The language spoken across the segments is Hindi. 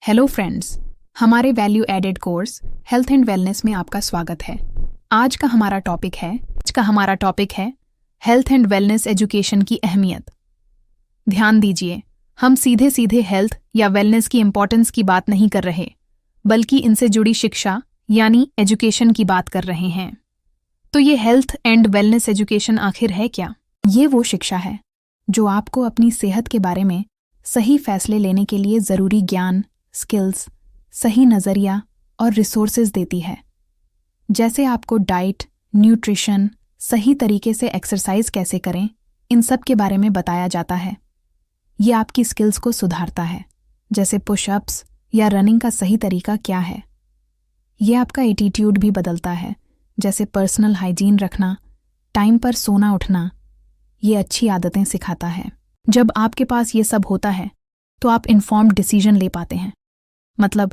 हेलो फ्रेंड्स, हमारे value added course health and wellness में आपका स्वागत है। आज का हमारा टॉपिक है हेल्थ एंड वेलनेस एजुकेशन की अहमियत। ध्यान दीजिए, हम सीधे सीधे हेल्थ या वेलनेस की इम्पोर्टेंस की बात नहीं कर रहे, बल्कि इनसे जुड़ी शिक्षा यानी एजुकेशन की बात कर रहे हैं। तो ये हेल्थ एंड वेलनेस एजुकेशन आखिर है क्या? ये वो शिक्षा है जो आपको अपनी सेहत के बारे में सही फैसले लेने के लिए ज़रूरी ज्ञान, स्किल्स, सही नज़रिया और रिसोर्सेज देती है। जैसे आपको डाइट, न्यूट्रिशन, सही तरीके से एक्सरसाइज कैसे करें, इन सब के बारे में बताया जाता है। ये आपकी स्किल्स को सुधारता है, जैसे पुशअप्स या रनिंग का सही तरीका क्या है। ये आपका एटीट्यूड भी बदलता है, जैसे पर्सनल हाइजीन रखना, टाइम पर सोना उठना। ये अच्छी आदतें सिखाता है। जब आपके पास ये सब होता है तो आप इन्फॉर्म्ड डिसीजन ले पाते हैं। मतलब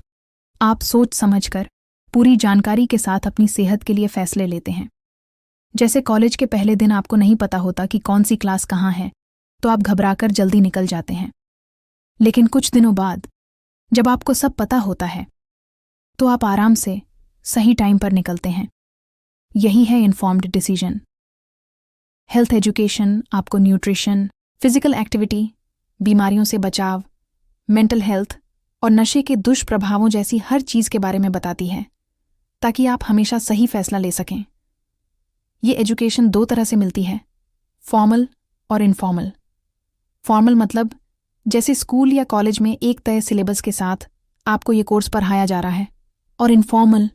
आप सोच समझकर पूरी जानकारी के साथ अपनी सेहत के लिए फैसले लेते हैं। जैसे कॉलेज के पहले दिन आपको नहीं पता होता कि कौन सी क्लास कहाँ है, तो आप घबराकर जल्दी निकल जाते हैं। लेकिन कुछ दिनों बाद जब आपको सब पता होता है तो आप आराम से सही टाइम पर निकलते हैं। यही है इन्फॉर्म्ड डिसीजन। हेल्थ एजुकेशन आपको न्यूट्रिशन, फिजिकल एक्टिविटी, बीमारियों से बचाव, मेंटल हेल्थ और नशे के दुष्प्रभावों जैसी हर चीज़ के बारे में बताती है, ताकि आप हमेशा सही फैसला ले सकें। ये एजुकेशन दो तरह से मिलती है, फॉर्मल और इनफॉर्मल। फॉर्मल मतलब जैसे स्कूल या कॉलेज में एक तय सिलेबस के साथ आपको ये कोर्स पढ़ाया जा रहा है, और इनफॉर्मल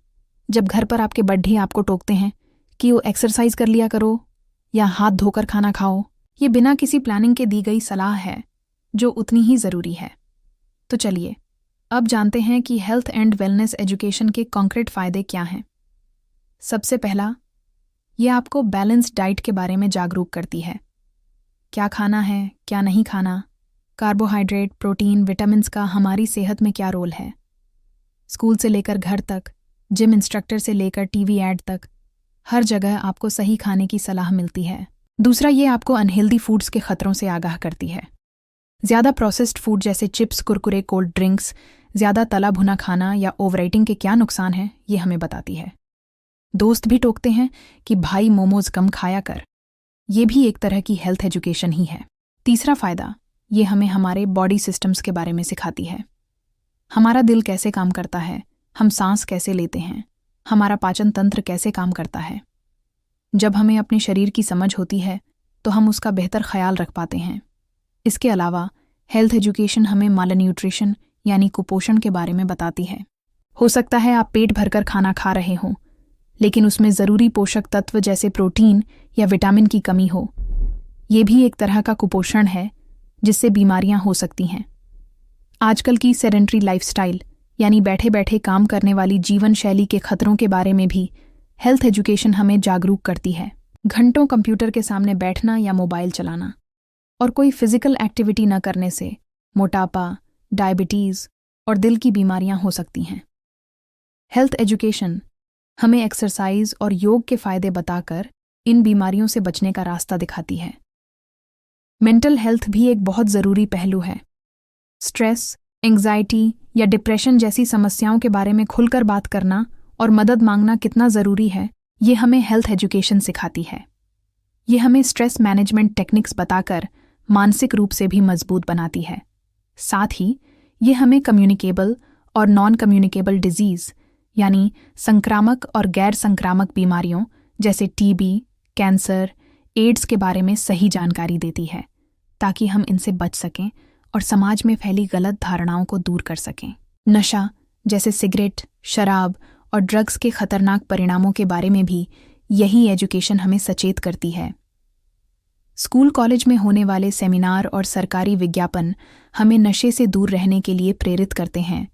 जब घर पर आपके बड्ढे आपको टोकते हैं कि वो एक्सरसाइज कर लिया करो या हाथ धोकर खाना खाओ। ये बिना किसी प्लानिंग के दी गई सलाह है, जो उतनी ही ज़रूरी है। तो चलिए अब जानते हैं कि हेल्थ एंड वेलनेस एजुकेशन के कॉन्क्रीट फ़ायदे क्या हैं। सबसे पहला, ये आपको बैलेंस्ड डाइट के बारे में जागरूक करती है। क्या खाना है, क्या नहीं खाना, कार्बोहाइड्रेट, प्रोटीन, विटामिन्स का हमारी सेहत में क्या रोल है। स्कूल से लेकर घर तक, जिम इंस्ट्रक्टर से लेकर टीवी ऐड तक, हर जगह आपको सही खाने की सलाह मिलती है। दूसरा, ये आपको अनहेल्दी फूड्स के खतरों से आगाह करती है। ज़्यादा प्रोसेस्ड फूड जैसे चिप्स, कुरकुरे, कोल्ड ड्रिंक्स, ज़्यादा तला भुना खाना या ओवरईटिंग के क्या नुकसान हैं, ये हमें बताती है। दोस्त भी टोकते हैं कि भाई मोमोज कम खाया कर। ये भी एक तरह की हेल्थ एजुकेशन ही है। तीसरा फ़ायदा, ये हमें हमारे बॉडी सिस्टम्स के बारे में सिखाती है। हमारा दिल कैसे काम करता है, हम सांस कैसे लेते हैं, हमारा पाचन तंत्र कैसे काम करता है। जब हमें अपने शरीर की समझ होती है तो हम उसका बेहतर ख्याल रख पाते हैं। इसके अलावा हेल्थ एजुकेशन हमें मालन्यूट्रिशन यानी कुपोषण के बारे में बताती है। हो सकता है आप पेट भरकर खाना खा रहे हों, लेकिन उसमें ज़रूरी पोषक तत्व जैसे प्रोटीन या विटामिन की कमी हो। ये भी एक तरह का कुपोषण है, जिससे बीमारियां हो सकती हैं। आजकल की सेडेंट्री लाइफस्टाइल यानी बैठे बैठे काम करने वाली जीवन शैली के खतरों के बारे में भी हेल्थ एजुकेशन हमें जागरूक करती है। घंटों कंप्यूटर के सामने बैठना या मोबाइल चलाना और कोई फिजिकल एक्टिविटी न करने से मोटापा, डायबिटीज़ और दिल की बीमारियां हो सकती हैं। हेल्थ एजुकेशन हमें एक्सरसाइज और योग के फ़ायदे बताकर इन बीमारियों से बचने का रास्ता दिखाती है। मेंटल हेल्थ भी एक बहुत ज़रूरी पहलू है। स्ट्रेस, एंग्जाइटी या डिप्रेशन जैसी समस्याओं के बारे में खुलकर बात करना और मदद मांगना कितना ज़रूरी है, ये हमें हेल्थ एजुकेशन सिखाती है। ये हमें स्ट्रेस मैनेजमेंट टेक्निक्स बताकर मानसिक रूप से भी मजबूत बनाती है। साथ ही ये हमें कम्युनिकेबल और नॉन कम्युनिकेबल डिजीज़ यानी संक्रामक और गैर संक्रामक बीमारियों जैसे टीबी, कैंसर, एड्स के बारे में सही जानकारी देती है, ताकि हम इनसे बच सकें और समाज में फैली गलत धारणाओं को दूर कर सकें। नशा जैसे सिगरेट, शराब और ड्रग्स के खतरनाक परिणामों के बारे में भी यही एजुकेशन हमें सचेत करती है। स्कूल कॉलेज में होने वाले सेमिनार और सरकारी विज्ञापन हमें नशे से दूर रहने के लिए प्रेरित करते हैं।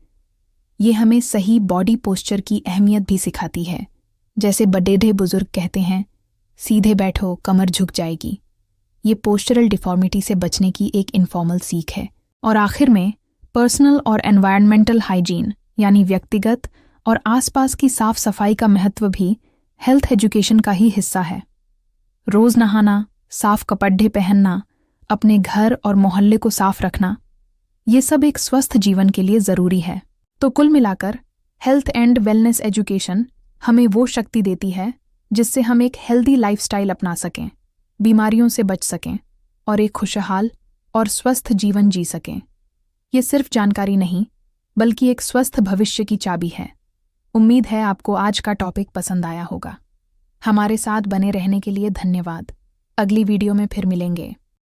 ये हमें सही बॉडी पोस्चर की अहमियत भी सिखाती है। जैसे बड़े बुजुर्ग कहते हैं, सीधे बैठो कमर झुक जाएगी। ये पोस्चरल डिफॉर्मिटी से बचने की एक इनफॉर्मल सीख है। और आखिर में पर्सनल और एनवायरनमेंटल हाइजीन यानी व्यक्तिगत और आसपास की साफ सफाई का महत्व भी हेल्थ एजुकेशन का ही हिस्सा है। रोज़ नहाना, साफ कपड़े पहनना, अपने घर और मोहल्ले को साफ रखना, ये सब एक स्वस्थ जीवन के लिए ज़रूरी है। तो कुल मिलाकर हेल्थ एंड वेलनेस एजुकेशन हमें वो शक्ति देती है जिससे हम एक हेल्दी लाइफस्टाइल अपना सकें, बीमारियों से बच सकें और एक खुशहाल और स्वस्थ जीवन जी सकें। ये सिर्फ जानकारी नहीं, बल्कि एक स्वस्थ भविष्य की चाबी है। उम्मीद है आपको आज का टॉपिक पसंद आया होगा। हमारे साथ बने रहने के लिए धन्यवाद। अगली वीडियो में फिर मिलेंगे।